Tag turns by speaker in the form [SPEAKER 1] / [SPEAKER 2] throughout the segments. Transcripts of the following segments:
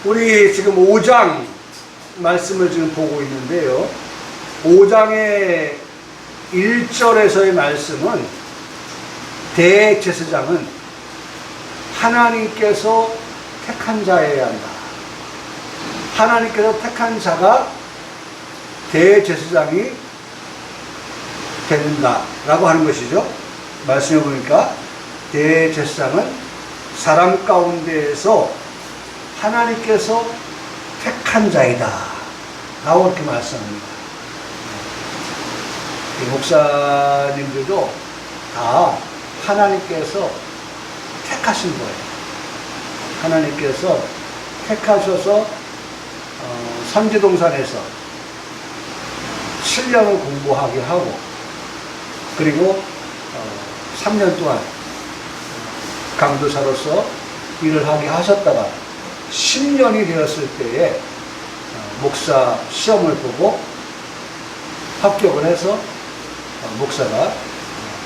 [SPEAKER 1] 우리 지금 5장 말씀을 지금 보고 있는데요. 5장의 1절에서의 말씀은 대제사장은 하나님께서 택한 자여야 한다. 하나님께서 택한 자가 대제사장이 된다 라고 하는 것이죠. 말씀해 보니까 대제사장은 사람 가운데에서 하나님께서 택한 자이다 라고 이렇게 말씀합니다. 목사님들도 다 하나님께서 택하신 거예요. 하나님께서 택하셔서 선지동산에서 7년을 공부하게 하고, 그리고 3년 동안 강도사로서 일을 하게 하셨다가 10년이 되었을 때에 목사 시험을 보고 합격을 해서 목사가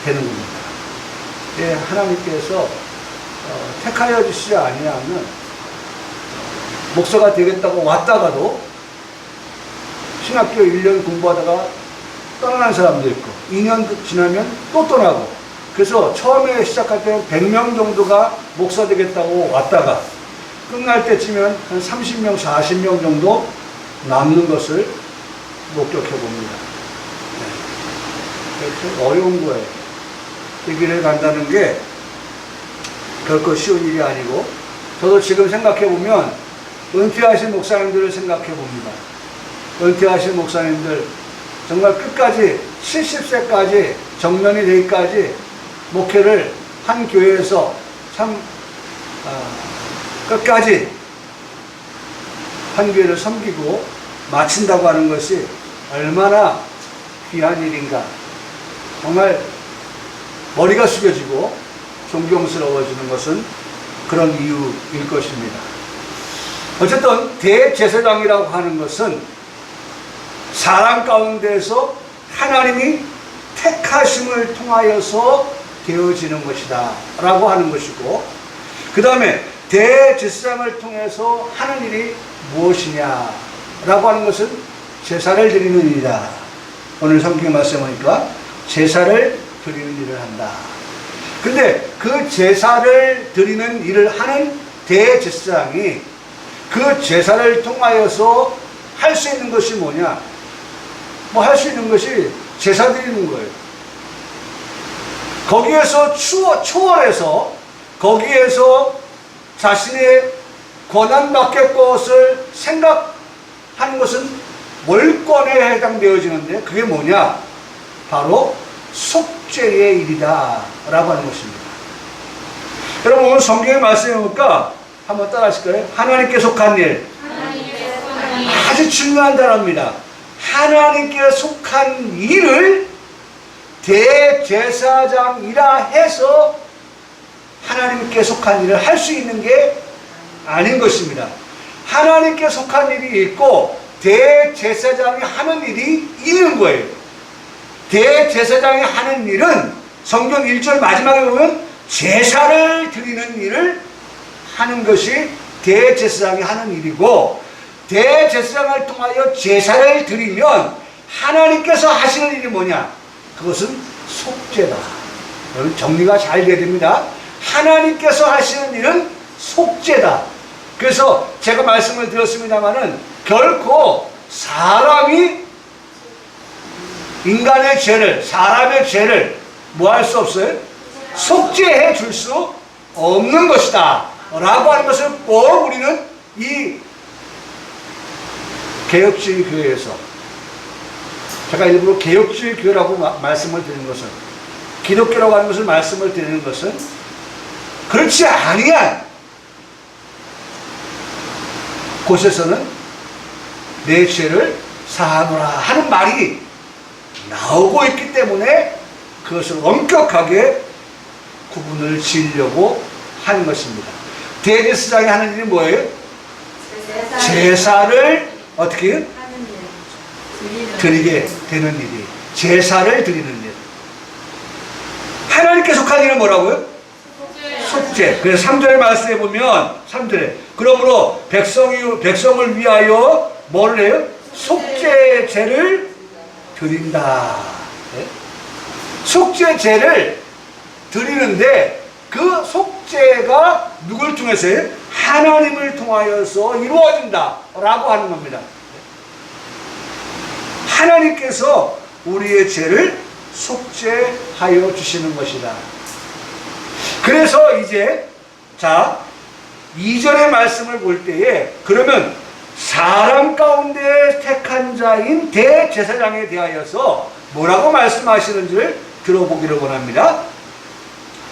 [SPEAKER 1] 되는 겁니다. 예, 하나님께서 택하여 주시지 아니하면 목사가 되겠다고 왔다가도 신학교 1년 공부하다가 떠나는 사람도 있고 2년 지나면 또 떠나고, 그래서 처음에 시작할 때는 100명 정도가 목사 되겠다고 왔다가 끝날 때쯤엔 한 30명, 40명 정도 남는 것을 목격해 봅니다. 네. 어려운 거예요. 이 길을 간다는 게 결코 쉬운 일이 아니고, 저도 지금 생각해 보면 은퇴하신 목사님들을 생각해 봅니다. 은퇴하신 목사님들 정말 끝까지 70세까지 정년이 되기까지 목회를 한 교회에서 참 끝까지 한 교회를 섬기고 마친다고 하는 것이 얼마나 귀한 일인가. 정말 머리가 숙여지고 존경스러워지는 것은 그런 이유일 것입니다. 어쨌든 대제사장이라고 하는 것은 사람 가운데에서 하나님이 택하심을 통하여서 되어지는 것이다 라고 하는 것이고, 그 다음에 대제사장을 통해서 하는 일이 무엇이냐 라고 하는 것은 제사를 드리는 일이다. 오늘 성경 말씀 보니까 제사를 드리는 일을 한다. 근데 그 제사를 드리는 일을 하는 대제사장이 그 제사를 통하여서 할 수 있는 것이 뭐냐? 뭐 할 수 있는 것이 제사 드리는 거예요. 거기에서 초월해서 거기에서 자신의 권한 밖의 것을 생각하는 것은 월권에 해당되어지는데, 그게 뭐냐? 바로 속죄의 일이다 라고 하는 것입니다. 여러분, 오늘 성경의 말씀해 보니까 한번 따라 하실까요? 하나님께 속한 일. 아주 중요한 단어입니다. 하나님께 속한 일을 대제사장이라 해서 하나님께 속한 일을 할 수 있는 게 아닌 것입니다. 하나님께 속한 일이 있고 대제사장이 하는 일이 있는 거예요. 대제사장이 하는 일은 성경 1절 마지막에 보면 제사를 드리는 일을 하는 것이 대제사장이 하는 일이고, 대제사장을 통하여 제사를 드리면 하나님께서 하시는 일이 뭐냐? 그것은 속죄다. 여러분, 정리가 잘 돼야 됩니다. 하나님께서 하시는 일은 속죄다. 그래서 제가 말씀을 드렸습니다마는 결코 사람이 인간의 죄를, 사람의 죄를 뭐 할 수 없어요? 속죄해 줄 수 없는 것이다 라고 하는 것을 꼭 우리는 이 개혁주의 교회에서, 제가 일부러 개혁주의 교회라고 말씀을 드리는 것은, 기독교라고 하는 것을 말씀을 드리는 것은 그렇지 아니한 곳에서는 내 죄를 사하노라 하는 말이 나오고 있기 때문에 그것을 엄격하게 구분을 지으려고 하는 것입니다. 대제사장이 하는 일이 뭐예요? 제사를 어떻게 해요? 드리게 되는 일이, 제사를 드리는 일. 하나님께 속한 일은 뭐라고요? 속죄. 그래서 3절에 말씀해 보면 3절에 그러므로 백성을 위하여 뭘 해요? 속죄제를 드린다. 네? 속죄제를 드리는데 그 속죄가 누굴 통해서요? 하나님을 통하여서 이루어진다 라고 하는 겁니다. 하나님께서 우리의 죄를 속죄하여 주시는 것이다. 그래서 이제 자 2절의 말씀을 볼 때에 그러면 사람 가운데 택한 자인 대제사장에 대하여서 뭐라고 말씀하시는지를 들어보기를 원합니다.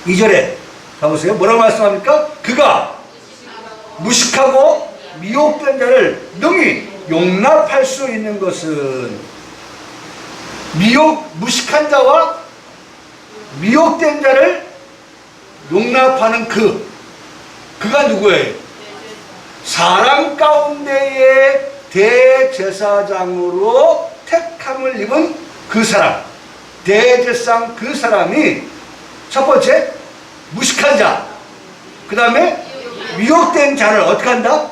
[SPEAKER 1] 2절에 가보세요. 뭐라고 말씀합니까? 그가 무식하고 미혹된 자를 능히 용납할 수 있는 것은 무식한 자와 미혹된 자를 용납하는 그가 누구예요? 사람 가운데의 대제사장으로 택함을 입은 그 사람, 대제사장 그 사람이 첫 번째 무식한 자, 그 다음에 미혹된 자를 어떻게 한다?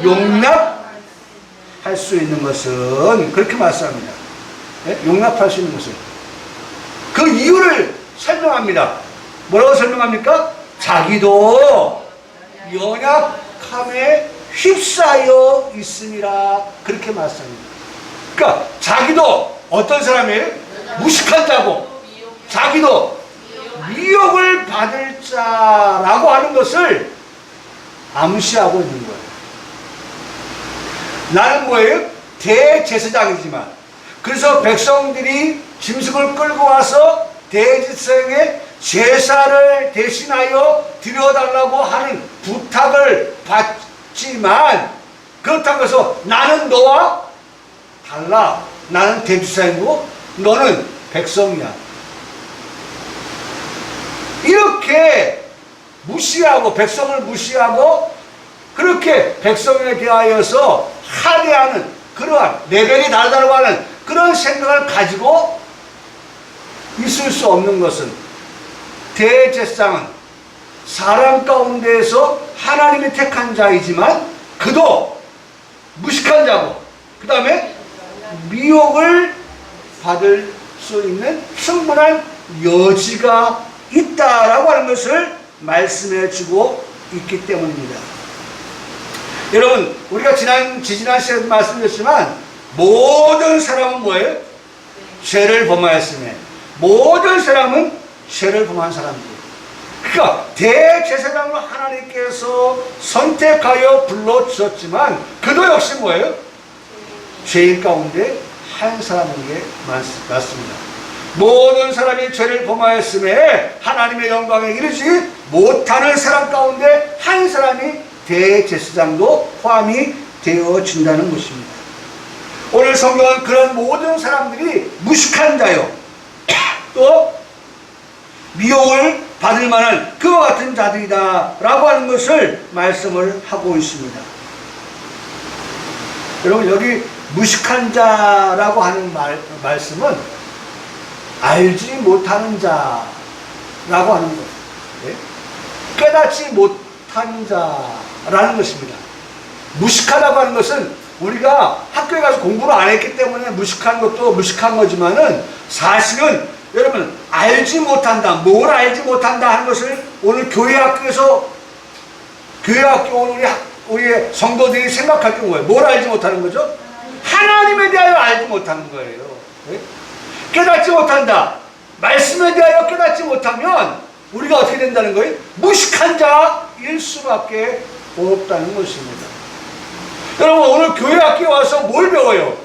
[SPEAKER 1] 용납할 수 있는 것은 그렇게 말씀합니다. 네? 용납할 수 있는 것은 그 이유를 설명합니다. 뭐라고 설명합니까? 자기도 연약함에 휩싸여 있음이라 그렇게 말씀합니다. 그러니까 자기도 어떤 사람이에요? 무식한 자고 자기도 미혹을 받을 자라고 하는 것을 암시하고 있는 거예요. 나는 뭐예요? 대제사장이지만 그래서 백성들이 짐승을 끌고 와서 대제사장의 제사를 대신하여 드려달라고 하는 부탁을 받지만 그렇다고 해서 나는 너와 달라. 나는 대제사장이고 너는 백성이야. 이렇게 무시하고 백성을 무시하고 그렇게 백성에 대하여서 하대하는 그러한 레벨이 다르다고 하는 그런 생각을 가지고 있을 수 없는 것은 대제사장은 사람 가운데에서 하나님이 택한 자이지만 그도 무식한 자고 그 다음에 미혹을 받을 수 있는 충분한 여지가 있다라고 하는 것을 말씀해 주고 있기 때문입니다. 여러분 우리가 지난 시간에 말씀드렸지만 모든 사람은 뭐예요? 죄를 범하였으며 모든 사람은 죄를 범한 사람들. 그러니까 대제사장으로 하나님께서 선택하여 불러주셨지만 그도 역시 뭐예요? 죄인 가운데 한 사람에게 맞습니다. 모든 사람이 죄를 범하였음에 하나님의 영광에 이르지 못하는 사람 가운데 한 사람이 대제사장도 포함이 되어진다는 것입니다. 오늘 성경은 그런 모든 사람들이 무식한 자요 또 미혹을 받을 만한 그와 같은 자들이다 라고 하는 것을 말씀을 하고 있습니다. 여러분 여기 무식한 자라고 하는 말씀은 알지 못하는 자라고 하는 것, 깨닫지 못한 자라는 것입니다. 무식하다고 하는 것은 우리가 학교에 가서 공부를 안 했기 때문에 무식한 것도 무식한 거지만은 사실은 여러분 알지 못한다, 뭘 알지 못한다 하는 것을 오늘 교회학교에서 오늘 우리의 성도들이 생각할 게 뭐예요? 뭘 알지 못하는 거죠? 하나님에 대하여 알지 못하는 거예요. 깨닫지 못한다. 말씀에 대하여 깨닫지 못하면 우리가 어떻게 된다는 거예요? 무식한 자일 수밖에 없다는 것입니다. 여러분 오늘 교회 학교에 와서 뭘 배워요?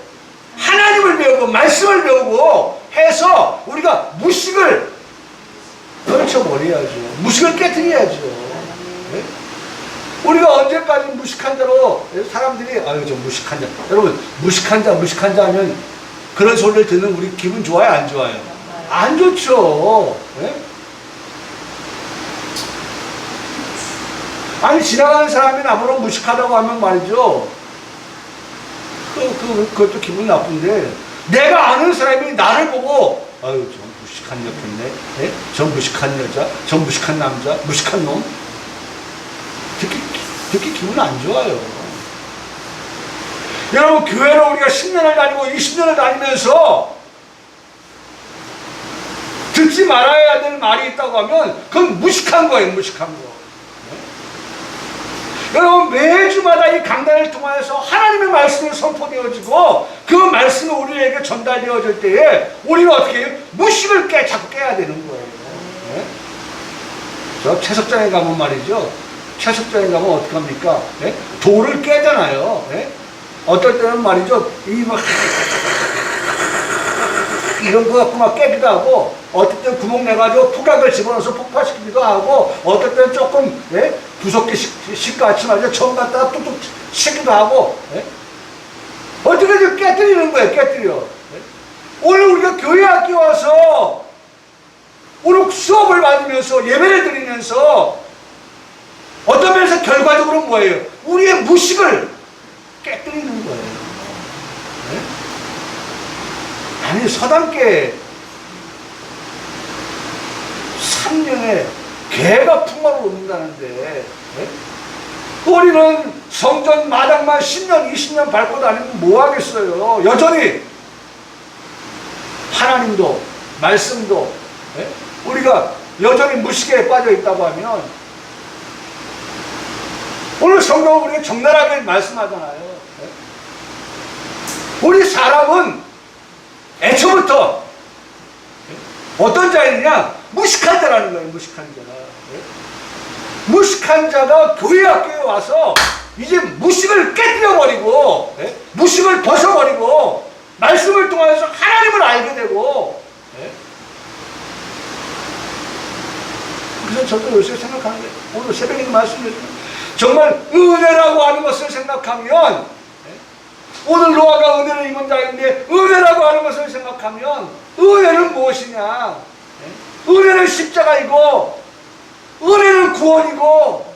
[SPEAKER 1] 하나님을 배우고 말씀을 배우고 해서 우리가 무식을 떨쳐버려야죠. 무식을 깨뜨려야죠. 네? 우리가 언제까지 무식한 자로 사람들이 아유 저 무식한 자 여러분 무식한 자 하면 그런 소리를 듣는 우리 기분 좋아요 안 좋아요? 안 좋죠. 네? 아니 지나가는 사람이 나보고 무식하다고 하면 말이죠 그것도 기분 나쁜데 내가 아는 사람이 나를 보고 아유 저 무식한 여자네 저 무식한 여자 저 무식한 남자 무식한 놈 듣기 듣기 기분 안 좋아요. 여러분, 교회를 우리가 10년을 다니고 20년을 다니면서 듣지 말아야 될 말이 있다고 하면 그건 무식한 거예요. 무식한 거. 여러분, 매주마다 이 강단을 통하여서 하나님의 말씀이 선포되어지고 그 말씀이 우리에게 전달되어질 때에 우리가 어떻게 해요? 무식을 자꾸 깨야 되는 거예요. 네? 저 채석장에 가면 말이죠. 채석장에 가면 어떻게 합니까? 네? 돌을 깨잖아요. 네? 어떨 때는 말이죠. 이런 거 갖고 막 깨기도 하고, 어떨 때는 구멍 내가지고 푸각을 집어넣어서 폭파시키기도 하고, 어떨 때는 조금, 예? 두껍게 식같이 말이죠. 정 갖다가 뚝뚝 치기도 하고, 예? 어떻게 좀 깨뜨리는 거예요, 깨뜨려. 예? 오늘 우리가 교회 학교 와서, 오늘 수업을 받으면서, 예배를 드리면서, 어떤 면에서 결과적으로 뭐예요? 우리의 무식을 깨뜨리는 거예요. 예? 아니, 서당계 3년에 개가 풍마를 옮는다는데, 네? 우리는 성전 마당만 10년, 20년 밟고 다니면 뭐 하겠어요? 여전히 하나님도, 말씀도, 네? 우리가 여전히 무식에 빠져 있다고 하면, 오늘 성경은 우리가 적나라하게 말씀하잖아요. 네? 우리 사람은 애초부터 어떤 자이냐? 무식한 자라는 거예요. 무식한 자가. 무식한 자가 교회 학교에 와서 이제 무식을 깨뜨려버리고, 무식을 벗어버리고 말씀을 통해서 하나님을 알게 되고, 그래서 저도 요새 생각하는 게, 오늘 새벽에 말씀드렸지만 정말 은혜라고 하는 것을 생각하면, 오늘 노아가 은혜를 입은 자인데 은혜라고 하는 것을 생각하면 은혜는 무엇이냐? 은혜는 십자가이고, 은혜는 구원이고,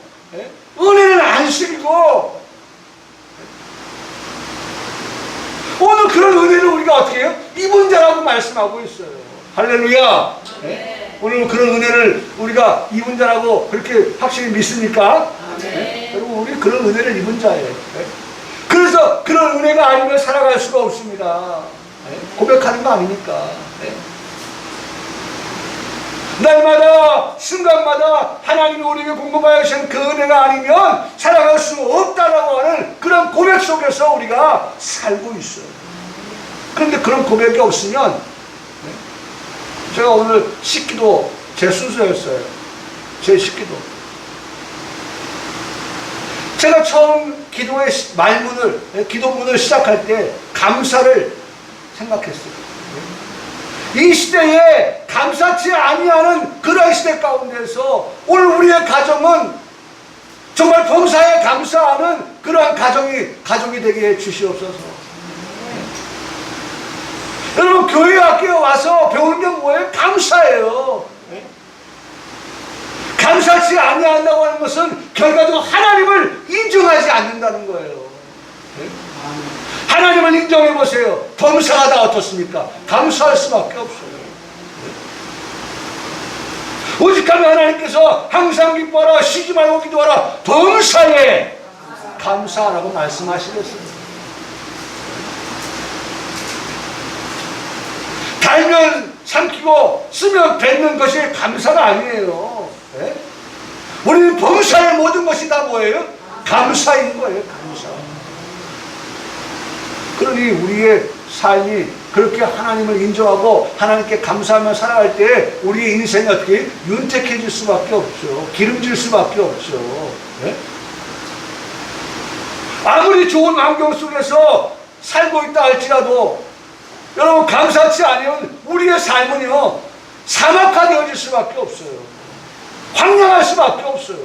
[SPEAKER 1] 은혜는 안식이고, 오늘 그런 은혜를 우리가 어떻게 해요? 입은 자라고 말씀하고 있어요. 할렐루야. 오늘 그런 은혜를 우리가 입은 자라고 그렇게 확실히 믿습니까? 여러분, 우리 그런 은혜를 입은 자예요. 그래서 그런 은혜가 아니면 살아갈 수가 없습니다. 고백하는 거 아니니까. 날마다 순간마다 하나님이 우리에게 공급하여 주신 그 은혜가 아니면 살아갈 수 없다라고 하는 그런 고백 속에서 우리가 살고 있어요. 그런데 그런 고백이 없으면, 제가 오늘 식기도 제 순서였어요. 제 식기도. 제가 처음 기도의 기도문을 시작할 때 감사를 생각했어요. 이 시대에 감사치 아니하는 그런 시대 가운데서 오늘 우리의 가정은 정말 범사에 감사하는 그러한 가정이 되게 해 주시옵소서. 여러분, 교회 학교에 와서 배우는 게 뭐예요? 감사예요. 감사치 아니한다고 하는 것은 결과적으로 하나님을 인정하지 않는다는 거예요. 하나님을 인정해 보세요. 범사가 다 어떻습니까? 감사할 수밖에 없어요. 오직하면 하나님께서 항상 기뻐하라, 쉬지 말고 기도하라, 범사에 감사하라고 말씀하시겠습니다. 달면 삼키고 쓰면 뱉는 것이 감사가 아니에요. 우리는 범사의 모든 것이 다 뭐예요? 감사인 거예요. 감사. 그러니 우리의 삶이 그렇게 하나님을 인정하고 하나님께 감사하며 살아갈 때 우리의 인생이 어떻게 윤택해질 수밖에 없죠. 기름질 수밖에 없죠. 아무리 좋은 환경 속에서 살고 있다 할지라도 여러분, 감사치 않으면 우리의 삶은요 사막화되어질 수밖에 없어요. 황량할 수밖에 없어요.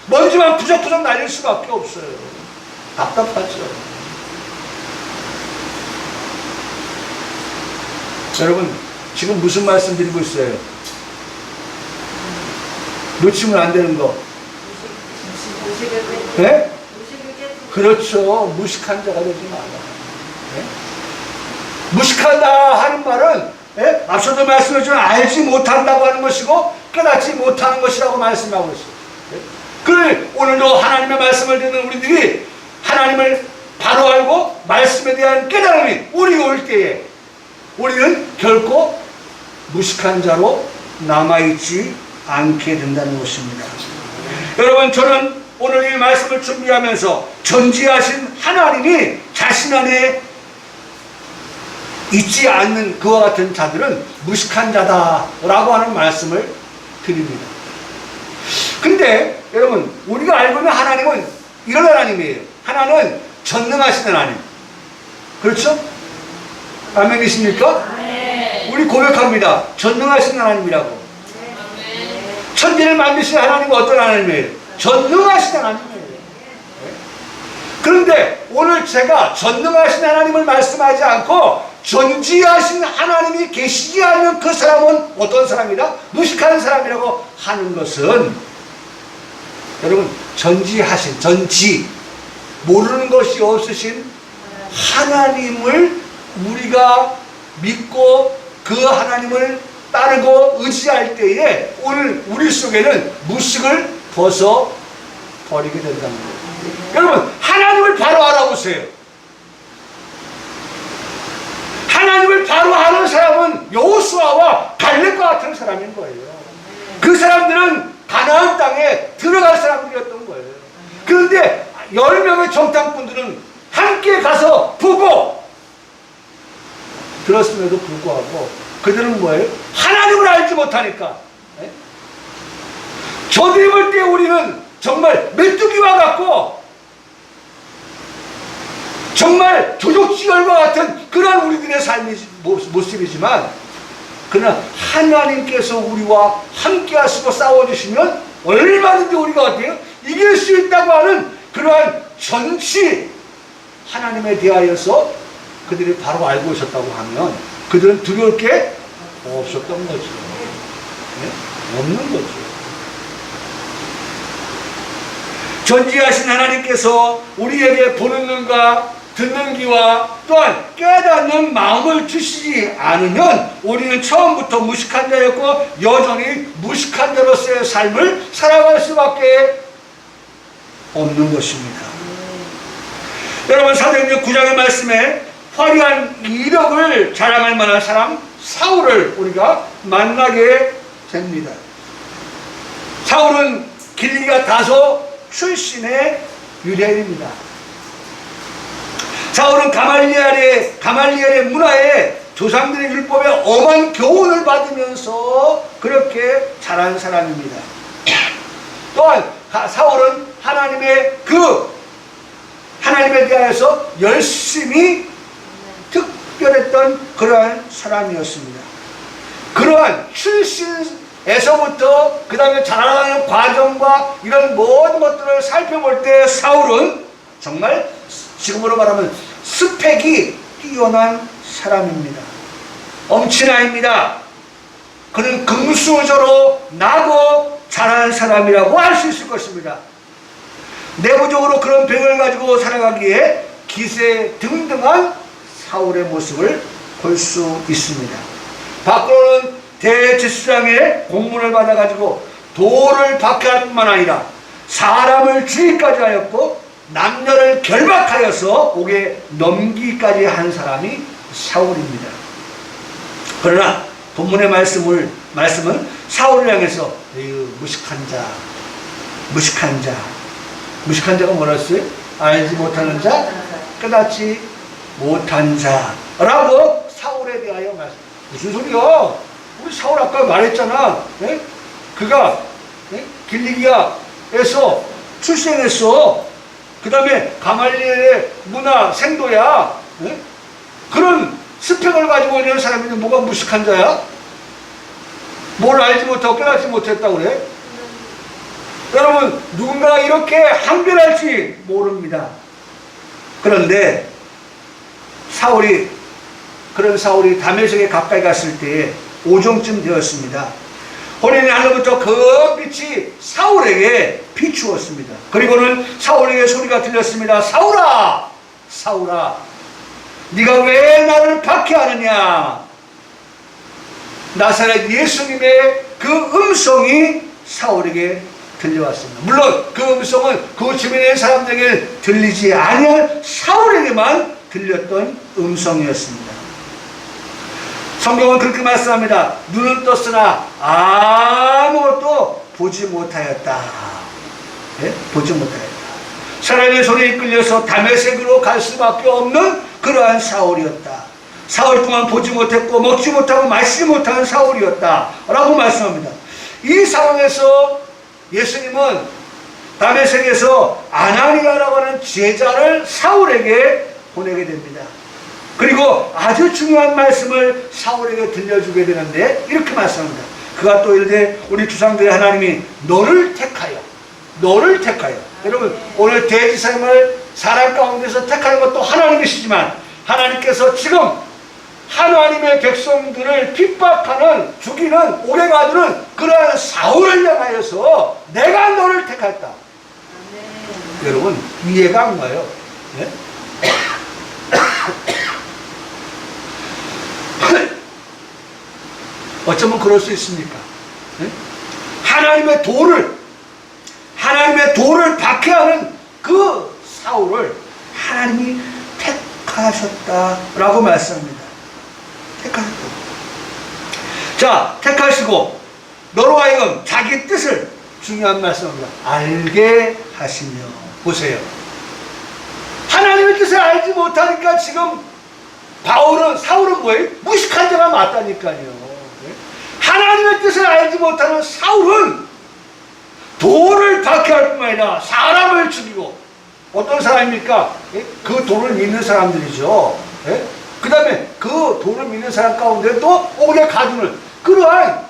[SPEAKER 1] 먼지만 부적부적 날릴 수밖에 없어요. 답답하죠. 여러분, 지금 무슨 말씀 드리고 있어요? 놓치면 안 되는 거. 네? 그렇죠. 무식한 자가 되지 마라. 네? 무식하다 하는 말은, 네? 앞서도 말씀해준 알지 못한다고 하는 것이고 깨닫지 못하는 것이라고 말씀하고 있어요. 네? 그 오늘도 하나님의 말씀을 듣는 우리들이 하나님을 바로 알고 말씀에 대한 깨달음이 우리가 올 때에 우리는 결코 무식한 자로 남아있지 않게 된다는 것입니다. 여러분, 저는 오늘 이 말씀을 준비하면서 전지하신 하나님이 자신 안에 있지 않는 그와 같은 자들은 무식한 자다라고 하는 말씀을 드립니다. 근데 여러분, 우리가 알고 있는 하나님은 이런 하나님이에요. 하나는 전능하신 하나님. 그렇죠? 아멘이십니까? 우리 고백합니다. 전능하신 하나님이라고. 천지를 만드신 하나님은 어떤 하나님이에요? 전능하신 하나님이에요. 그런데 오늘 제가 전능하신 하나님을 말씀하지 않고 전지하신 하나님이 계시지 않는 그 사람은 어떤 사람이다? 무식한 사람이라고 하는 것은, 여러분, 전지, 모르는 것이 없으신 하나님을 우리가 믿고 그 하나님을 따르고 의지할 때에 오늘 우리 속에는 무식을 벗어 버리게 된다는 거예요. 여러분, 하나님을 바로 알아보세요. 하나님을 바로 아는 사람은 여호수아와 갈렙과 같은 사람인 거예요. 그 사람들은 가나안 땅에 들어갈 사람들이었던 거예요. 그런데 10명의 정탐꾼들은 함께 가서 보고 들었음에도 불구하고 그들은 뭐예요? 하나님을 알지 못하니까. 저들이 볼 때 우리는 정말 메뚜기와 같고 정말 조족지열과 같은 그런 우리들의 삶의 모습이지만, 그러나 하나님께서 우리와 함께 하시고 싸워주시면 얼마든지 우리가 어때요? 이길 수 있다고 하는 그러한 전치 하나님에 대하여서 그들이 바로 알고 있었다고 하면 그들은 두려울 게 없었던 거죠. 네? 없는 거죠. 전지하신 하나님께서 우리에게 보는 눈과 듣는 귀와 또한 깨닫는 마음을 주시지 않으면 우리는 처음부터 무식한 자였고 여전히 무식한 자로서의 삶을 살아갈 수밖에 없는 것입니다. 여러분, 사도행전 9장의 말씀에 화려한 이력을 자랑할 만한 사람 사울을 우리가 만나게 됩니다. 사울은 길리가 다소 출신의 유대인입니다. 사울은 가말리엘의 문화에 조상들의 율법에 엄한 교훈을 받으면서 그렇게 자란 사람입니다. 또한 사울은 하나님에 대하여서 열심히 특별했던 그러한 사람이었습니다. 그러한 출신에서부터 그 다음에 자라나는 과정과 이런 모든 것들을 살펴볼 때 사울은 정말 지금으로 말하면 스펙이 뛰어난 사람입니다. 엄친아입니다. 그는 금수저로 나고 자란 사람이라고 할 수 있을 것입니다. 내부적으로 그런 병을 가지고 살아가기에 기세등등한 사울의 모습을 볼 수 있습니다. 밖으로는 대제사장의 공문을 받아가지고 돌을 박해할 뿐만 아니라 사람을 죽이기까지 하였고 남녀를 결박하여서 옥에 넘기기까지 한 사람이 사울입니다. 그러나 본문의 말씀은 사울을 향해서 무식한 자가 뭐라 했어요? 알지 못하는 자, 깨닫지 못한 자라고 사울에 대하여 말씀. 무슨 소리야? 우리 사울 아까 말했잖아. 네? 그가 길리기아에서 출생했어. 그 다음에 가말리엘의 문화 생도야. 네? 그런 스펙을 가지고 있는 사람인데 뭐가 무식한 자야? 뭘 알지 못하고 깨닫지 못했다고 그래? 여러분, 누군가 이렇게 항변할지 모릅니다. 그런데 그런 사울이 다메섹에 가까이 갔을 때에 오정쯤 되었습니다. 호련의 하늘부터 그 빛이 사울에게 비추었습니다. 그리고는 사울에게 소리가 들렸습니다. 사울아! 사울아! 네가 왜 나를 박해하느냐? 나사렛 예수님의 그 음성이 사울에게 들려왔습니다. 물론 그 음성은 그 주변의 사람들에게 들리지 아니한 사울에게만 들렸던 음성이었습니다. 성경은 그렇게 말씀합니다. 눈은 떴으나 아무것도 보지 못하였다. 네? 보지 못하였다. 사람의 손에 이끌려서 다메섹으로 갈 수밖에 없는 그러한 사울이었다. 사흘 동안 보지 못했고 먹지 못하고 마시지 못하는 사울이었다 라고 말씀합니다. 이 상황에서 예수님은 다메섹에서 아나니아라고 하는 제자를 사울에게 보내게 됩니다. 그리고 아주 중요한 말씀을 사울에게 들려주게 되는데 이렇게 말씀합니다. 그가 또 이르되 우리 조상들의 하나님이 너를 택하여 여러분 오늘 대지사님을 사람 가운데서 택하는 것도 하나님이시지만 하나님께서 지금 하나님의 백성들을 핍박하는 죽이는 오게 가두는 그러한 사울을 향하여서 내가 너를 택했다. 여러분 이해가 안 가요. 네? 어쩌면 그럴 수 있습니까? 네? 하나님의 도를 박해하는 그 사울을 하나님이 택하셨다라고 말씀합니다. 택하셨다. 자, 택하시고 너로 하여금 자기 뜻을 중요한 말씀입니다. 알게 하시며 보세요. 하나님의 뜻을 알지 못하니까 지금 사울은 뭐예요? 무식한 자가 맞다니까요. 하나님의 뜻을 알지 못하는 사울은 돌을 박해할 뿐만 아니라 사람을 죽이고 어떤 사람입니까? 그 돌을 믿는 사람들이죠. 그 다음에 그 돌을 믿는 사람 가운데 또 오게 가두는 그러한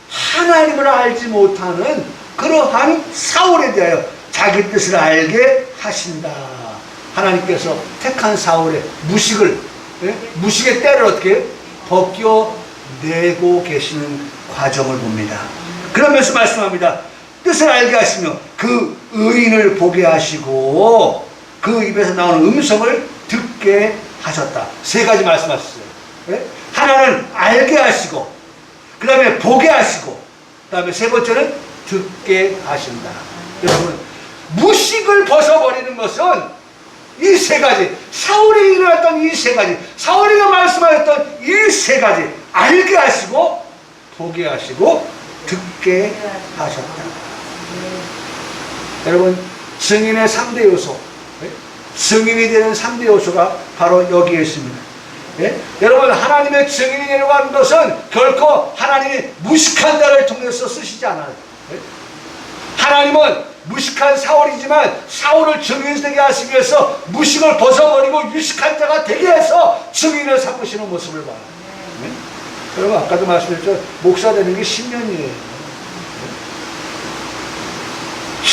[SPEAKER 1] 하나님을 알지 못하는 그러한 사울에 대하여 자기 뜻을 알게 하신다. 하나님께서 택한 사울의 무식의 때를 어떻게 벗겨내고 계시는 과정을 봅니다. 그러면서 말씀합니다. 뜻을 알게 하시며 그 의인을 보게 하시고 그 입에서 나오는 음성을 듣게 하셨다. 세 가지 말씀하셨어요. 하나는 알게 하시고 그 다음에 보게 하시고 그 다음에 세 번째는 듣게 하신다. 여러분 무식을 벗어버리는 것은 이 세 가지, 사울이 일어났던 이 세 가지, 사울이가 말씀하셨던 이 세 가지 알게 하시고 보게 하시고 듣게 하셨다. 여러분 증인의 3대 요소, 증인이 되는 3대 요소가 바로 여기에 있습니다. 여러분 하나님의 증인이 내려가는 것은 결코 하나님이 무식한 자를 통해서 쓰시지 않아요. 하나님은 무식한 사울이지만 사울을 증인 되게 하시기 위해서 무식을 벗어버리고 유식한 자가 되게 해서 증인을 삼으시는 모습을 봐요. 여러분 아까도 말씀드렸죠. 목사 되는 게 10년이에요.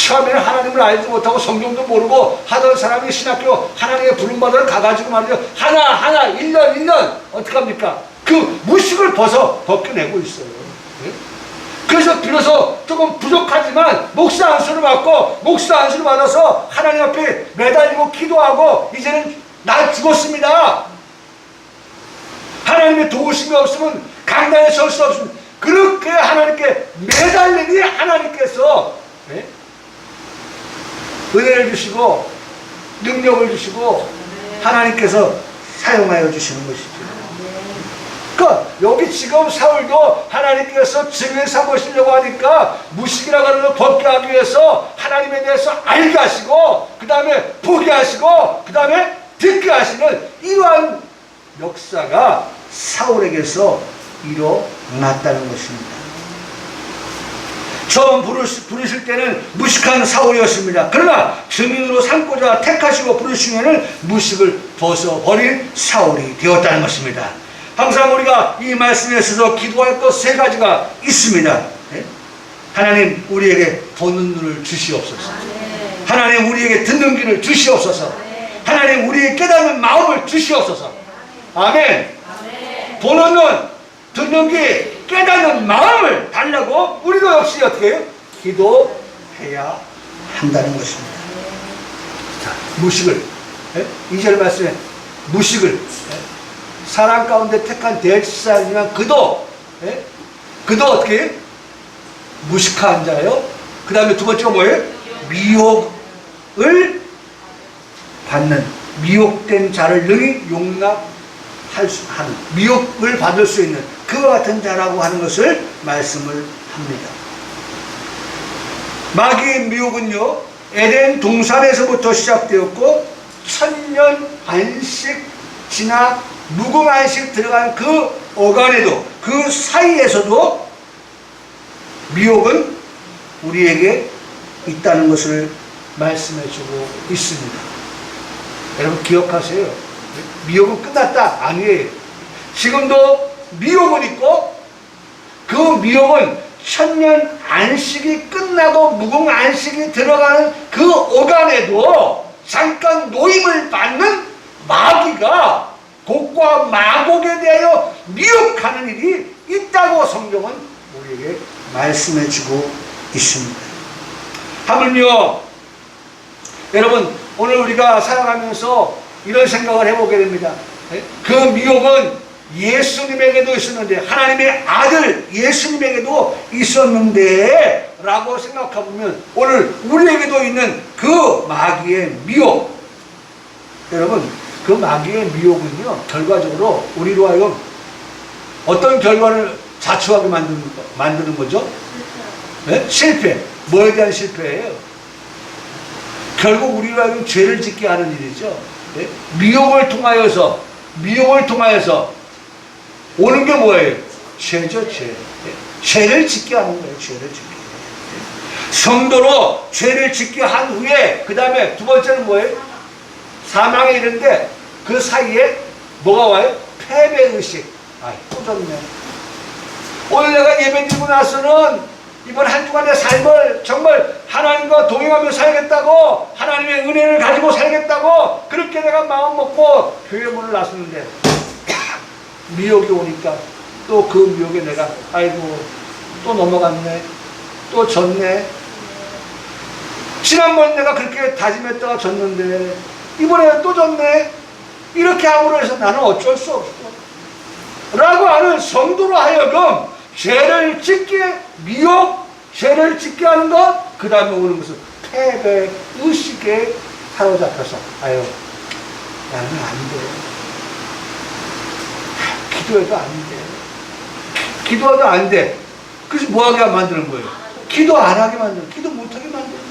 [SPEAKER 1] 처음에는 하나님을 알지 못하고 성경도 모르고 하던 사람이 신학교 하나님의 부름받아서 가가지고 말이죠. 하나 1년 어떻게 합니까? 그 무식을 벗겨내고 있어요. 그래서 비로소 조금 부족하지만 목사 안수를 받고 목사 안수를 받아서 하나님 앞에 매달리고 기도하고 이제는 나 죽었습니다. 하나님의 도우심이 없으면 강단에 설 수 없습니다. 그렇게 하나님께 매달리니 하나님께서 은혜를 주시고 능력을 주시고 하나님께서 사용하여 주시는 것이죠. 그러니까 여기 지금 사울도 하나님께서 증인 삼으시려고 하니까 무식이라고 하는 걸 벗게 하기 위해서 하나님에 대해서 알게 하시고 그 다음에 보게 하시고 그 다음에 듣게 하시는 이러한 역사가 사울에게서 일어났다는 것입니다. 처음 부르실 때는 무식한 사울이었습니다. 그러나 증인으로 삼고자 택하시고 부르시면은 무식을 벗어버린 사울이 되었다는 것입니다. 항상 우리가 이 말씀에 있어서 기도할 것 세 가지가 있습니다. 하나님 우리에게 보는 눈을 주시옵소서. 하나님 우리에게 듣는 귀를 주시옵소서. 하나님 우리에게 깨닫는 마음을 주시옵소서. 아멘. 보는 눈, 듣는 귀, 깨닫는 마음을 달라고 우리도 역시 어떻게 해요? 기도해야 한다는 것입니다. 자, 무식을 2절 말씀에 무식을 사람 가운데 택한 대지사이지만 그도 어떻게 해요? 무식한 자요? 그 다음에 두 번째가 뭐예요? 미혹을 받는, 미혹된 자를 능히 용납할 수 하는, 미혹을 받을 수 있는 그와 같은 자라고 하는 것을 말씀을 합니다. 마귀의 미혹은요, 에덴 동산에서부터 시작되었고 1000년 안식 지나 무궁안식 들어간 그 어간에도, 그 사이에서도 미혹은 우리에게 있다는 것을 말씀해 주고 있습니다. 여러분 기억하세요. 미혹은 끝났다? 아니에요. 지금도 미혹은 있고, 그 미혹은 1000년 안식이 끝나고 무궁안식이 들어가는 그 어간에도 잠깐 노임을 받는 마귀가 곡과 마곡에 대하여 미혹하는 일이 있다고 성경은 우리에게 말씀해 주고 있습니다. 하물며 여러분, 오늘 우리가 살아가면서 이런 생각을 해보게 됩니다. 그 미혹은 예수님에게도 있었는데, 하나님의 아들 예수님에게도 있었는데 라고 생각해보면 오늘 우리에게도 있는 그 마귀의 미혹, 여러분 그 마귀의 미혹은요, 결과적으로 우리로 하여금 어떤 결과를 자초하게 만드는 거죠? 네? 실패. 뭐에 대한 실패예요? 결국 우리로 하여금 죄를 짓게 하는 일이죠. 네? 미혹을 통하여서 오는 게 뭐예요? 죄죠, 죄. 네? 죄를 짓게 하는 거예요, 죄를 짓게. 네? 성도로 죄를 짓게 한 후에, 그 다음에 두 번째는 뭐예요? 사망에 이르는데 그 사이에 뭐가 와요? 패배의식. 아, 또 졌네. 오늘 내가 예배드리고 나서는 이번 한 주간의 삶을 정말 하나님과 동행하며 살겠다고, 하나님의 은혜를 가지고 살겠다고 그렇게 내가 마음 먹고 교회 문을 나섰는데 미혹이 오니까 또 그 미혹에 내가 아이고 또 넘어갔네, 또 졌네, 지난번 내가 그렇게 다짐했다가 졌는데 이번에 또 졌네, 이렇게 함으로 해서 나는 어쩔 수 없어 라고 하는 성도로 하여금 죄를 짓게, 미혹, 죄를 짓게 하는 것, 그 다음에 오는 것은 패배, 의식에 사로잡혀서 아유 나는 안 돼, 기도해도 안 돼, 기도해도 안 돼. 그래서 뭐하게 만드는 거예요? 기도 안 하게 만드는, 기도 못하게 만드는 거예요.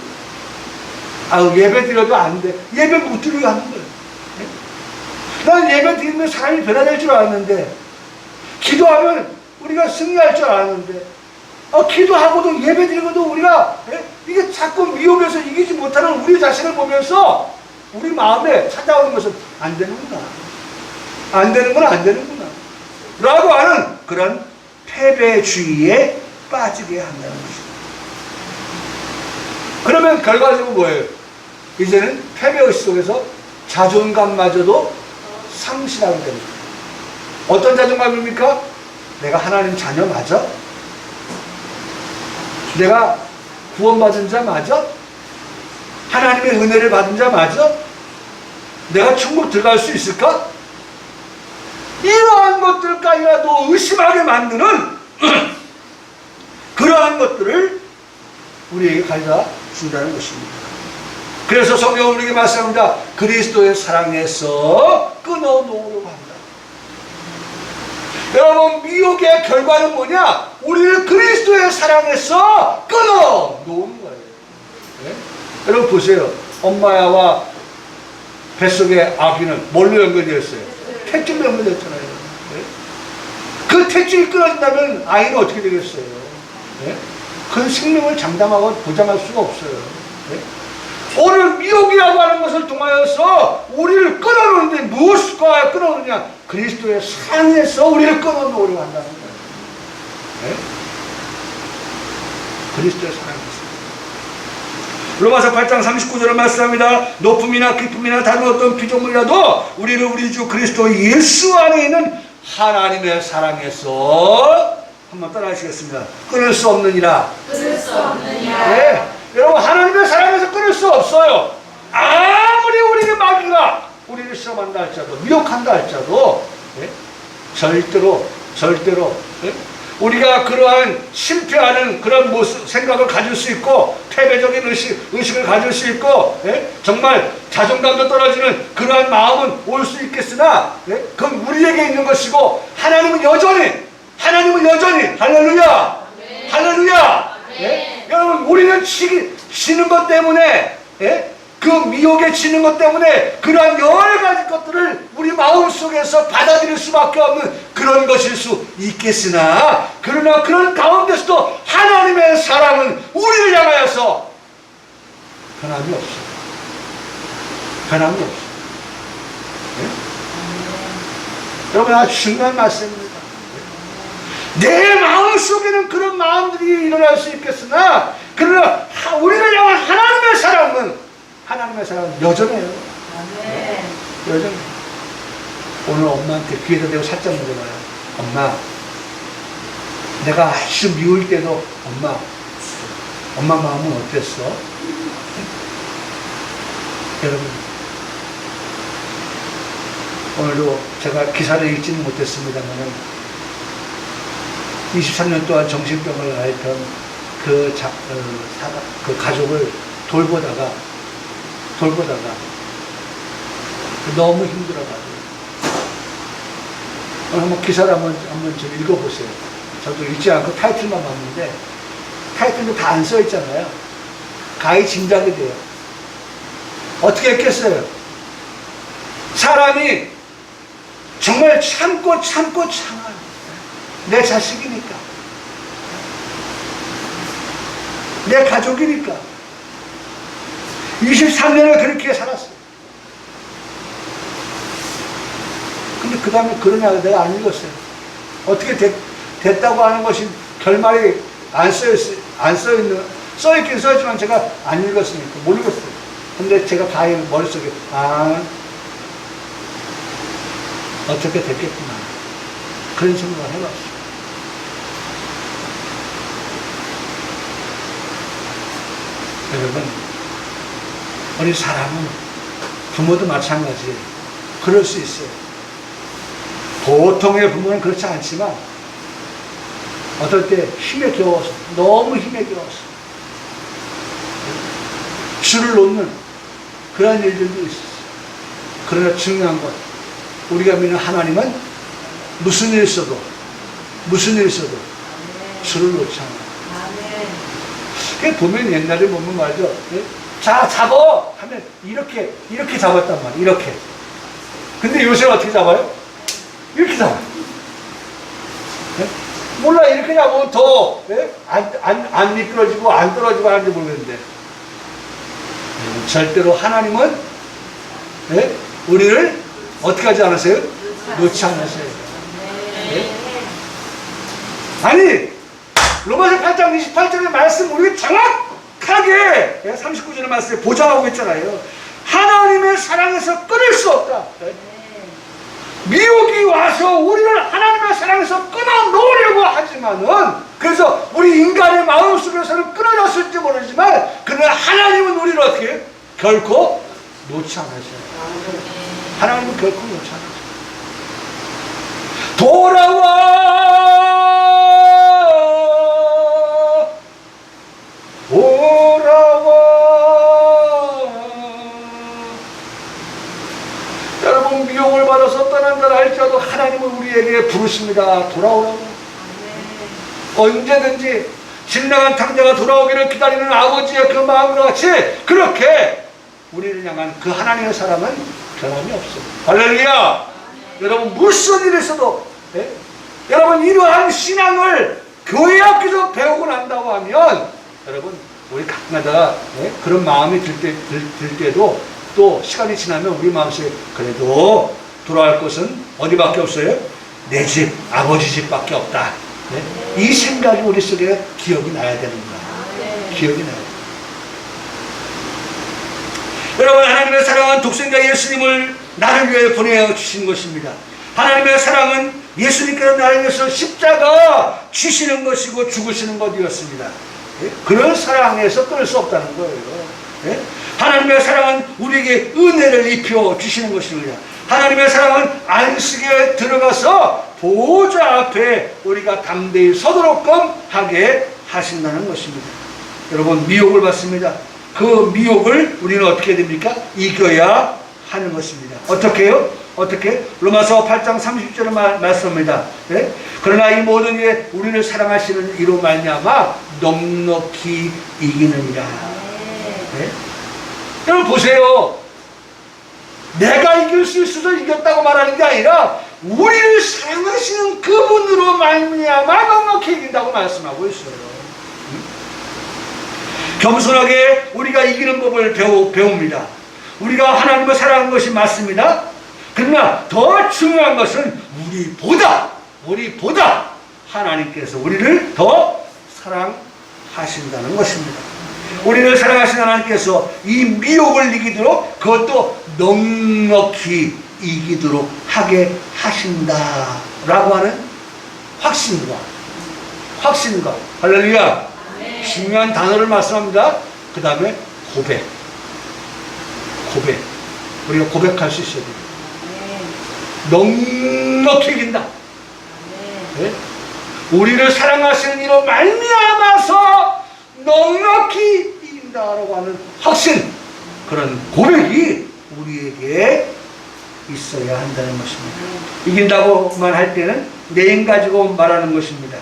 [SPEAKER 1] 아유 예배 드려도 안 돼, 예배 못 드리게 하는 거예요. 난 예배 드리면 사람이 변화될 줄 알았는데, 기도하면 우리가 승리할 줄 알았는데, 기도하고도 예배 드리고도 우리가 이게 자꾸 미혹에서 이기지 못하는 우리 자신을 보면서 우리 마음에 찾아오는 것은 안 되는구나, 안 되는구나, 안 되는구나 라고 하는 그런 패배주의에 빠지게 한다는 것입니다. 그러면 결과적으로 뭐예요? 이제는 패배의식 속에서 자존감마저도 상실하게 됩니다. 어떤 자존감입니까? 내가 하나님 자녀 맞아? 내가 구원받은 자 맞아? 하나님의 은혜를 받은 자 맞아? 내가 천국 들어갈 수 있을까? 이러한 것들까지라도 의심하게 만드는 그러한 것들을 우리에게 가져다 준다는 것입니다. 그래서 성경은 우리에게 말씀합니다. 그리스도의 사랑에서 끊어놓으려고 합니다. 여러분, 미혹의 결과는 뭐냐? 우리를 그리스도의 사랑에서 끊어놓은 거예요. 네? 여러분 보세요. 엄마와 뱃속의 아기는 뭘로 연결되었어요? 탯줄로 연결되었잖아요. 네? 그 탯줄이 끊어진다면 아이는 어떻게 되겠어요? 네? 그 생명을 장담하고 보장할 수가 없어요. 네? 오늘 미혹이라고 하는 것을 통하여서 우리를 끊어놓는데 무엇과 끊어놓느냐? 그리스도의 사랑에서 우리를 끊어놓으려고 한다는 거예요. 네? 그리스도의 사랑에서. 로마서 8장 39절을 말씀합니다. 높음이나 깊음이나 다른 어떤 피조물이라도 우리를 우리 주 그리스도 예수 안에 있는 하나님의 사랑에서, 한번 따라하시겠습니다. 끊을 수 없느니라.
[SPEAKER 2] 끊을 수 없느니라.
[SPEAKER 1] 네. 여러분, 하나님의 사랑에서 끊을 수 없어요. 아무리 우리에게 마귀가 우리를 시험한다 할지라도, 미혹한다 할지라도, 네? 절대로 네? 우리가 그러한 실패하는 그런 모습, 생각을 가질 수 있고, 패배적인 의식을 가질 수 있고, 정말 자존감도 떨어지는 그러한 마음은 올 수 있겠으나, 그건 우리에게 있는 것이고, 하나님은 여전히, 할렐루야! 할렐루야! 여러분, 우리는 지는 것 때문에, 그 미혹에 지는 것 때문에 그러한 여러 가지 것들을 우리 마음속에서 받아들일 수밖에 없는 그런 것일 수 있겠으나, 그러나 그런 가운데서도 하나님의 사랑은 우리를 향하여서 변함이 없어요. 변함이 없어요. 여러분, 아주 중요한 말씀입니다. 내 마음속에는 그런 마음들이 일어날 수 있겠으나, 그러나 우리를 향한 하나님의 사랑은 여전해요. 여전해. 오늘 엄마한테 귀에다 대고 살짝 물어봐요. 엄마, 내가 아주 미울 때도 엄마 마음은 어땠어? 여러분, 오늘도 제가 기사를 읽지는 못했습니다만 23년 동안 정신병을 앓던 그 가족을 돌보다가 너무 힘들어가지고 한번 기사를 한번 좀 읽어보세요. 저도 읽지 않고 타이틀만 봤는데 타이틀도 다 안 써있잖아요. 가히 짐작이 돼요. 어떻게 했겠어요? 사람이 정말 참고 내 자식이니까, 내 가족이니까 23년을 그렇게 살았어요. 근데 그 다음에 그러나 내가 안 읽었어요. 어떻게 됐다고 하는 것이 결말이 안 써있긴 써있지만 제가 안 읽었으니까 모르겠어요. 근데 제가 가히 머릿속에 어떻게 됐겠구나, 그런 생각을 해봤어요. 여러분, 우리 사람은 부모도 마찬가지예요. 그럴 수 있어요. 보통의 부모는 그렇지 않지만 어떨 때 힘에 겨워서, 너무 힘에 겨워서 줄을 놓는 그런 일들도 있었어요. 그러나 중요한 건, 우리가 믿는 하나님은 무슨 일 있어도 줄을 놓지 않아요. 보면 옛날에 보면 말이죠. 자, 잡어! 하면 이렇게 잡았단 말이에요. 이렇게. 근데 요새는 어떻게 잡아요? 이렇게 잡아요. 몰라, 이렇게 잡으면 더 안 미끄러지고 안 떨어지고 하는지 모르겠는데, 절대로 하나님은 우리를 어떻게 하지 않으세요? 놓지 않으세요. 아니, 로마서 8장 28절의 말씀 우리 정확하게 39절의 말씀에 보장하고 있잖아요. 하나님의 사랑에서 끊을 수 없다. 미혹이 와서 우리를 하나님의 사랑에서 끊어놓으려고 하지만은, 그래서 우리 인간의 마음속에서는 끊어졌을지 모르지만, 그러나 하나님은 우리를 어떻게 해요? 결코 놓지 않으세요. 하나님은 결코 놓지 않으세요. 돌아와. 여러분, 미혹을 받아서 떠난다 할지라도 하나님은 우리에게 부르십니다. 돌아오라고. 언제든지 진나간 탕자가 돌아오기를 기다리는 아버지의 그 마음과 같이, 그렇게 우리를 향한 그 하나님의 사랑은 변함이 없어요. 할렐루야. 여러분, 무슨 일이 있어도 여러분, 이러한 신앙을 교회 앞에서 배우고 난다고 하면, 여러분, 우리 가끔가다 그런 마음이 들 때도, 또 시간이 지나면 우리 마음속에 그래도 돌아갈 곳은 어디밖에 없어요? 내 집, 아버지 집밖에 없다. 이 생각이 우리 속에 기억이 나야 되는 거야. 기억이 나야 돼. 여러분, 하나님의 사랑은 독생자 예수님을 나를 위해 보내어 주신 것입니다. 하나님의 사랑은 예수님께서 나를 위해서 십자가 지시는 것이고 죽으시는 것이었습니다. 그런 사랑에서 끊을 수 없다는 거예요. 하나님의 사랑은 우리에게 은혜를 입혀 주시는 것입니다. 하나님의 사랑은 안식에 들어가서 보좌 앞에 우리가 담대히 서도록끔 하게 하신다는 것입니다. 여러분, 미혹을 받습니다. 그 미혹을 우리는 어떻게 됩니까? 이겨야 하는 것입니다. 어떻게 해요? 어떻게? 로마서 8장 30절에 말씀합니다. 네? 그러나 이 모든 일에 우리를 사랑하시는 이로 말미암아 넉넉히 이기느니라. 네? 여러분 보세요. 내가 이길 수 있어서 이겼다고 말하는 게 아니라 우리를 사랑하시는 그분으로 말미암아 넉넉히 이긴다고 말씀하고 있어요. 겸손하게 우리가 이기는 법을 배웁니다. 우리가 하나님을 사랑하는 것이 맞습니다. 그러나 더 중요한 것은 우리보다 하나님께서 우리를 더 사랑하신다는 것입니다. 우리를 사랑하신 하나님께서 이 미혹을 이기도록, 그것도 넉넉히 이기도록 하게 하신다라고 하는 확신과 할렐루야. 중요한 단어를 말씀합니다. 그 다음에 고백. 우리가 고백할 수 있어야 돼요. 넉넉히 이긴다. 네? 우리를 사랑하시는 이로 말미암아서 넉넉히 이긴다라고 하는 확신, 그런 고백이 우리에게 있어야 한다는 것입니다. 이긴다고만 할 때는 내 힘 가지고 말하는 것입니다.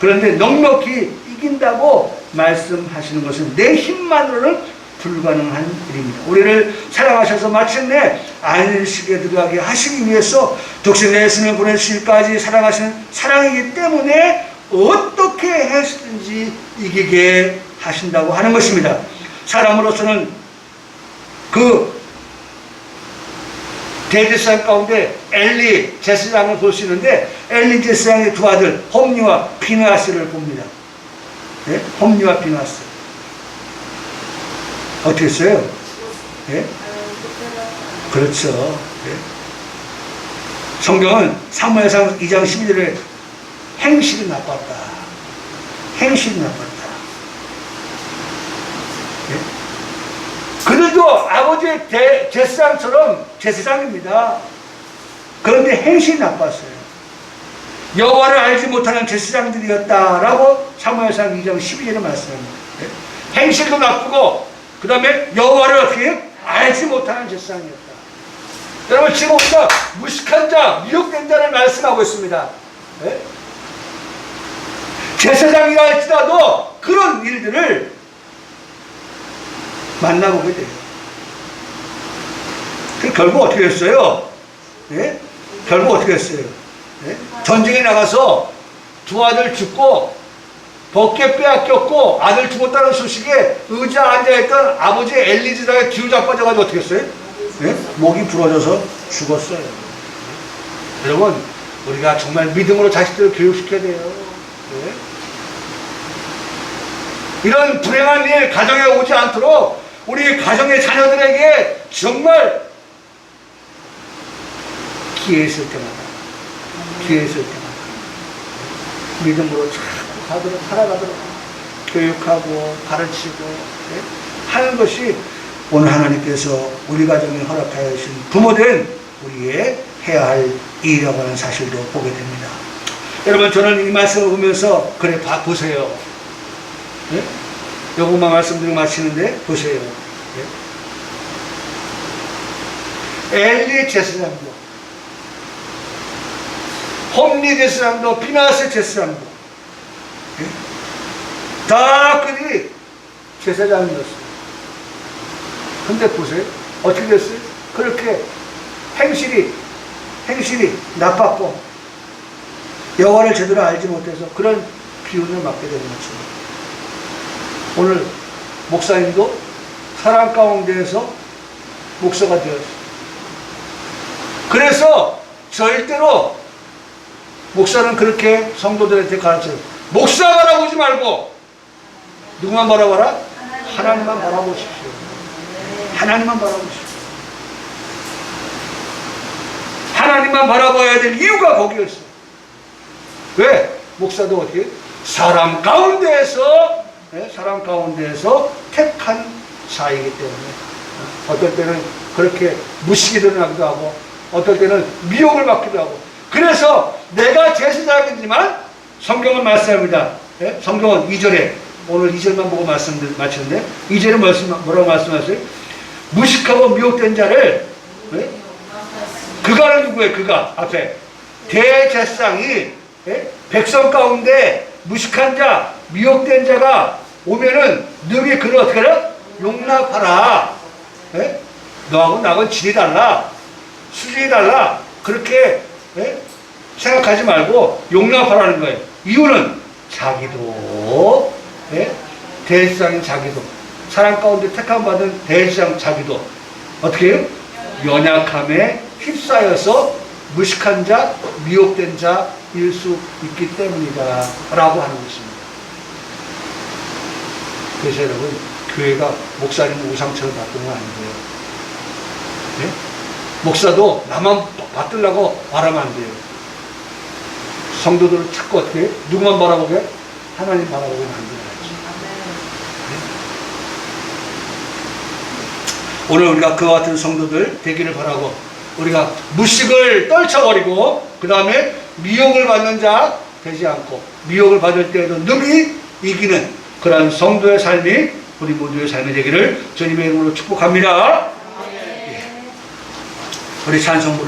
[SPEAKER 1] 그런데 넉넉히 이긴다고 말씀하시는 것은 내 힘만으로는 불가능한 일입니다. 우리를 사랑하셔서 마침내 안식에 들어가게 하시기 위해서 독생자 예수님을 보내주실까지 사랑하시는 사랑이기 때문에 어떻게 해서든지 이기게 하신다고 하는 것입니다. 사람으로서는 그 대제사장 가운데 엘리 제사장을 볼 수 있는데, 엘리 제사장의 두 아들 홈리와 비느하스를 봅니다. 네? 홈리와 비느하스 어떻게 했어요? 네? 그렇죠. 네? 성경은 사무엘상 2장 12절에 행실이 나빴다. 네? 그들도 아버지의 제사장처럼 제사장입니다. 그런데 행실이 나빴어요. 여호와를 알지 못하는 제사장들이었다라고 사무엘상 2장 12절에 말씀합니다. 네? 행실도 나쁘고 그 다음에 여호와를 어떻게 알지 못하는 제사장이었다. 여러분, 지금 우리가 무식한 자, 미혹된 자를 말씀하고 있습니다. 네? 제사장이라 할지라도 그런 일들을 만나보게 돼요. 결국 어떻게 했어요? 네? 결국 어떻게 했어요? 네? 전쟁에 나가서 두 아들 죽고 벗게 빼앗겼고 아들 죽었다는 소식에 의자 앉아있던 아버지 엘리제사가 뒤로 자빠져가지고 어떻게 했어요? 네? 목이 부러져서 죽었어요. 여러분, 우리가 정말 믿음으로 자식들을 교육시켜야 돼요. 네? 이런 불행한 일 가정에 오지 않도록 우리 가정의 자녀들에게 정말 기회 있을 때마다 믿음으로 자꾸 살아가도록 교육하고 가르치고, 네? 하는 것이 오늘 하나님께서 우리 가정에 허락하여 주신 부모된 우리의 해야 할 일이라고 하는 사실도 보게 됩니다. 여러분, 저는 이 말씀을 보면서 그래 보세요. 네? 요것만 말씀드리고 마치는데 보세요. 네? 엘리 제사장도, 홈리 제사장도, 비나스 제사장도, 네? 다 그들이 제사장이었어요. 근데 보세요. 어떻게 됐어요? 그렇게 행실이 나빴고 여호와를 제대로 알지 못해서 그런 기운을 맞게 되는 것입니다. 오늘 목사님도 사랑 가운데에서 목사가 되었어요. 그래서 절대로 목사는 그렇게 성도들한테 가르쳐요. 목사 바라보지 말고 누구만 바라봐라? 하나님만 바라보십시오. 하나님만 바라보십시오. 하나님만 바라봐야 될 이유가 거기였어요. 왜? 목사도 어떻게? 사람 가운데에서 택한 자이기 때문에 어떨 때는 그렇게 무식이 드러나기도 하고 어떨 때는 미혹을 받기도 하고 그래서 내가 제사장이지만 성경은 말씀합니다. 예? 성경은 2절에 오늘 2절만 보고 마치는데 2절에 뭐라고 말씀하세요? 무식하고 미혹된 자를 예? 그가는 누구예요? 그가 앞에 대제사장이 예? 백성 가운데 무식한 자, 미혹된 자가 오면은 너희 그를 어떻게 하라? 용납하라. 예? 너하고 나하고 질이 달라, 수준이 달라, 그렇게 예? 생각하지 말고 용납하라는 거예요. 이유는 자기도 예? 대제사장인 자기도, 사람 가운데 택함 받은 대제사장 자기도 어떻게 해요? 연약함에 휩싸여서 무식한 자, 미혹된 자일 수 있기 때문이다 라고 하는 것입니다. 그래서 여러분, 교회가 목사님 우상처럼 바꾸는 건 아니고요. 네? 목사도 나만 받들라고 말하면 안 돼요. 성도들을 자꾸 어떻게 해요? 누구만 바라보게? 하나님 바라보게 만들어야지. 네? 오늘 우리가 그와 같은 성도들 되기를 바라고, 우리가 무식을 떨쳐버리고 그 다음에 미혹을 받는 자 되지 않고, 미혹을 받을 때에도 능히 이기는 그러한 성도의 삶이 우리 모두의 삶이 되기를 주님의 이름으로 축복합니다. 예. 우리 찬송부를